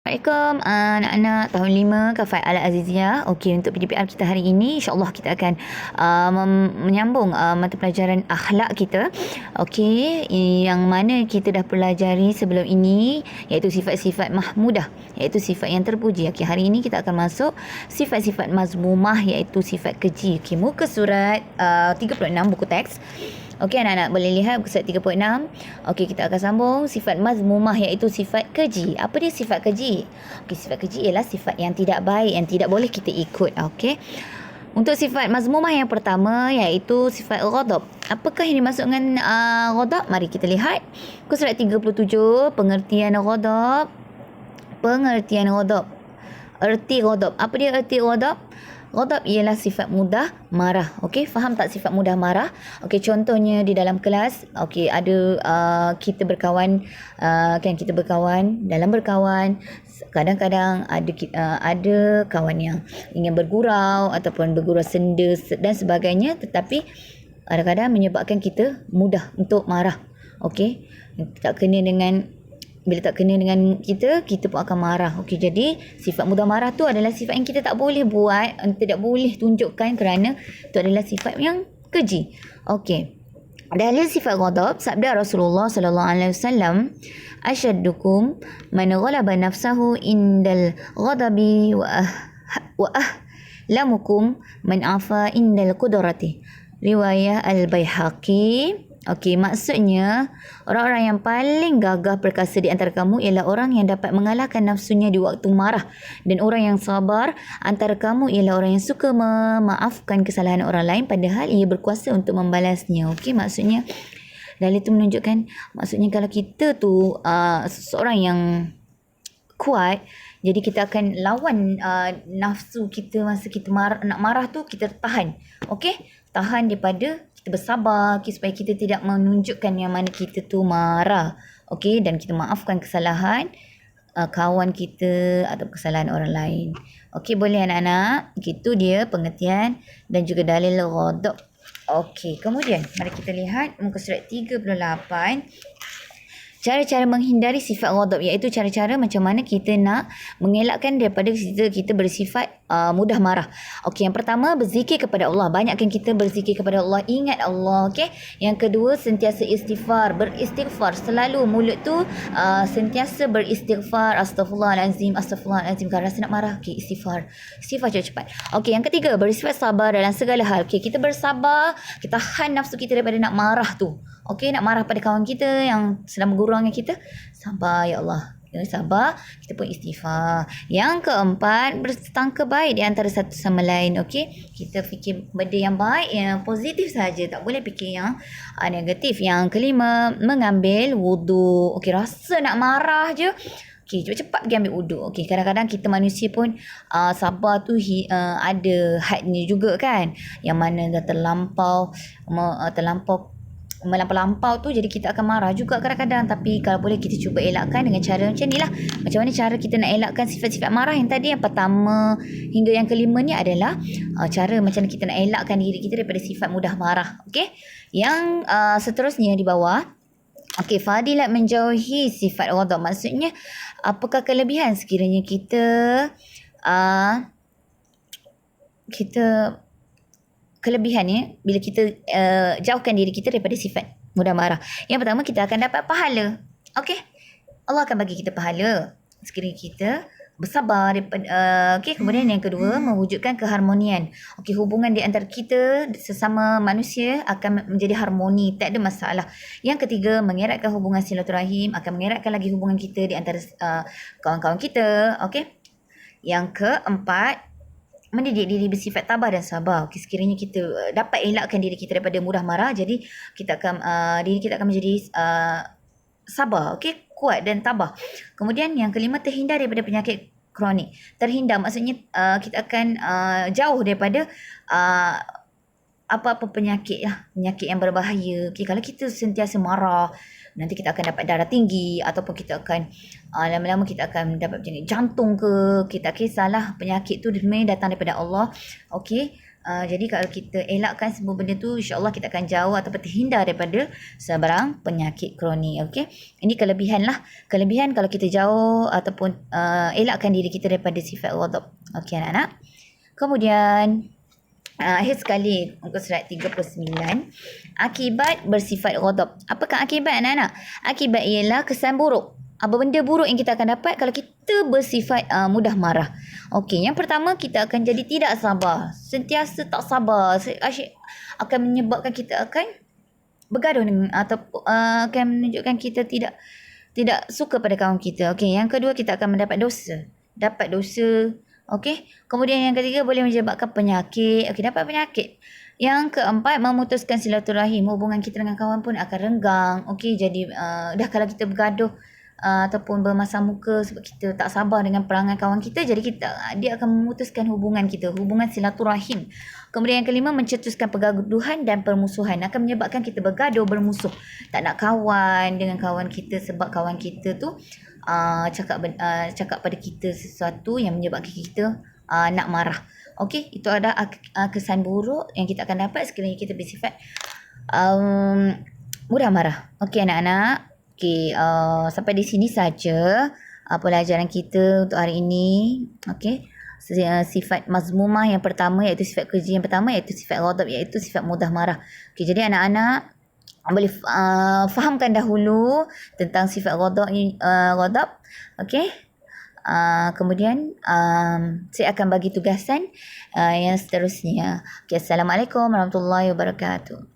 Assalamualaikum anak-anak tahun 5 Kafai Al-Aziziyah. Okey, untuk PDPR kita hari ini insya-Allah kita akan menyambung mata pelajaran akhlak kita. Okey, yang mana kita dah pelajari sebelum ini iaitu sifat-sifat mahmudah, iaitu sifat yang terpuji. Okey, hari ini kita akan masuk sifat-sifat mazmumah iaitu sifat keji. Okey, muka surat 36 buku teks. Okey anak-anak boleh lihat muka surat 36. Okey, kita akan sambung sifat mazmumah iaitu sifat keji. Apa dia sifat keji? Okey, sifat keji ialah sifat yang tidak baik, yang tidak boleh kita ikut. Okey. Untuk sifat mazmumah yang pertama iaitu sifat ghadab. Apakah yang dimaksud dengan ghadab? Mari kita lihat. Muka surat 37, pengertian ghadab. Pengertian ghadab. Erti ghadab. Apa dia erti ghadab? Ghadab ialah sifat mudah marah. Okey, faham tak sifat mudah marah? Okey, contohnya di dalam kelas, okey, ada kita berkawan, kan kita berkawan, dalam berkawan kadang-kadang ada kawan yang ingin bergurau ataupun bergurau senda dan sebagainya, tetapi kadang-kadang menyebabkan kita mudah untuk marah. Okey, bila tak kena dengan kita, kita pun akan marah. Okey, jadi sifat mudah marah tu adalah sifat yang kita tak boleh buat, tidak boleh tunjukkan kerana itu adalah sifat yang keji. Okey. Dalil sifat ghadab, sabda Rasulullah sallallahu alaihi wasallam, "Ashaddukum man ghalaba nafsahu indal ghadabi wa ahlamukum man afa indal qudrati." Riwayat Al-Baihaqi. Okey, maksudnya orang-orang yang paling gagah perkasa di antara kamu ialah orang yang dapat mengalahkan nafsunya di waktu marah, dan orang yang sabar antara kamu ialah orang yang suka memaafkan kesalahan orang lain padahal ia berkuasa untuk membalasnya. Okey, maksudnya dalil itu menunjukkan, maksudnya kalau kita tu seseorang yang kuat, jadi kita akan lawan nafsu kita masa kita nak marah tu, kita tahan. Okey, tahan daripada kita bersabar, supaya kita tidak menunjukkan yang mana kita tu marah. Okey, dan kita maafkan kesalahan kawan kita atau kesalahan orang lain. Okey, boleh anak-anak? Itu dia pengertian dan juga dalil ghadab. Okey, kemudian mari kita lihat muka surat 38. Cara-cara menghindari sifat ghadab, iaitu cara-cara macam mana kita nak mengelakkan daripada kita bersifat mudah marah. Okey, yang pertama berzikir kepada Allah. Banyakkan kita berzikir kepada Allah, ingat Allah. Okey. Yang kedua sentiasa istighfar, beristighfar. Selalu mulut tu sentiasa beristighfar, astagfirullahalazim, astagfirullahalazim. Kalau rasa nak marah, okey, istighfar. Istighfar cepat-cepat. Okey, yang ketiga bersifat sabar dalam segala hal. Okey, kita bersabar, kita tahan nafsu kita daripada nak marah tu. Okey, nak marah pada kawan kita yang sedang bergurau dengan kita, sabar ya Allah. Sabar, kita pun istighfar. Yang keempat, bersangka baik di antara satu sama lain. Okey, kita fikir benda yang baik, yang positif saja, tak boleh fikir yang negatif. Yang kelima, mengambil wudu. Okey, rasa nak marah je, okey, cepat-cepat pergi ambil wudu. Okey, kadang-kadang kita manusia pun sabar tu ada hadnya juga kan, yang mana dah terlampau melampau-lampau tu, jadi kita akan marah juga kadang-kadang. Tapi kalau boleh kita cuba elakkan dengan cara macam ni lah. Macam mana cara kita nak elakkan sifat-sifat marah yang tadi, yang pertama hingga yang kelima ni adalah cara macam mana kita nak elakkan diri kita daripada sifat mudah marah. Okey, yang seterusnya di bawah. Okey, fadilat menjauhi sifat ghadab, maksudnya apakah kelebihan sekiranya kita kelebihannya bila kita jauhkan diri kita daripada sifat mudah marah. Yang pertama, kita akan dapat pahala. Okey, Allah akan bagi kita pahala sekiranya kita bersabar daripada okey. Kemudian yang kedua, mewujudkan keharmonian. Okey, hubungan di antara kita sesama manusia akan menjadi harmoni, tak ada masalah. Yang ketiga, mengeratkan hubungan silaturahim, akan mengeratkan lagi hubungan kita di antara kawan-kawan kita. Okey. Yang keempat, mendidik diri bersifat tabah dan sabar. Okey, sekiranya kita dapat elakkan diri kita daripada mudah marah, jadi diri kita akan menjadi sabar, okey, kuat dan tabah. Kemudian yang kelima, terhindar daripada penyakit kronik. Terhindar maksudnya kita akan jauh daripada apa-apa penyakit yang berbahaya. Okey, kalau kita sentiasa marah, nanti kita akan dapat darah tinggi, ataupun kita akan lama-lama kita akan dapat penyakit jantung ke, kita tak kisahlah, penyakit tu sebenarnya datang daripada Allah. Okey, Jadi kalau kita elakkan semua benda tu, insya-Allah kita akan jauh ataupun terhindar daripada sebarang penyakit kronik. Okey. Ini kelebihan lah. Kelebihan kalau kita jauh ataupun elakkan diri kita daripada sifat ghadab. Okey anak-anak. Kemudian akhir sekali muka surat 39. Akibat bersifat ghadab. Apakah akibat anak-anak? Akibat ialah kesan buruk. Apa benda buruk yang kita akan dapat kalau kita bersifat mudah marah. Okey, yang pertama kita akan jadi tidak sabar. Sentiasa tak sabar. Akan menyebabkan kita akan bergaduh dengan atau akan menunjukkan kita tidak suka pada kawan kita. Okey, yang kedua kita akan mendapat dosa. Dapat dosa. Okey. Kemudian yang ketiga boleh menyebabkan penyakit. Okey, dapat penyakit. Yang keempat, memutuskan silaturahim. Hubungan kita dengan kawan pun akan renggang. Okey, jadi dah kalau kita bergaduh ataupun bermasam muka sebab kita tak sabar dengan perangai kawan kita, jadi dia akan memutuskan hubungan kita, hubungan silaturahim. Kemudian yang kelima, mencetuskan pergaduhan dan permusuhan, akan menyebabkan kita bergaduh, bermusuh, tak nak kawan dengan kawan kita sebab kawan kita tu cakap pada kita sesuatu yang menyebabkan kita nak marah. Okey, itu ada kesan buruk yang kita akan dapat sekiranya kita bersifat mudah marah. Okey anak-anak. Okey, sampai di sini saja pelajaran kita untuk hari ini. Okey. Sifat mazmumah yang pertama iaitu sifat keji yang pertama iaitu sifat ghadab iaitu sifat mudah marah. Okey, jadi anak-anak boleh fahamkan dahulu tentang sifat ghadab. Okey. Kemudian saya akan bagi tugasan yang seterusnya. Okey, assalamualaikum warahmatullahi wabarakatuh.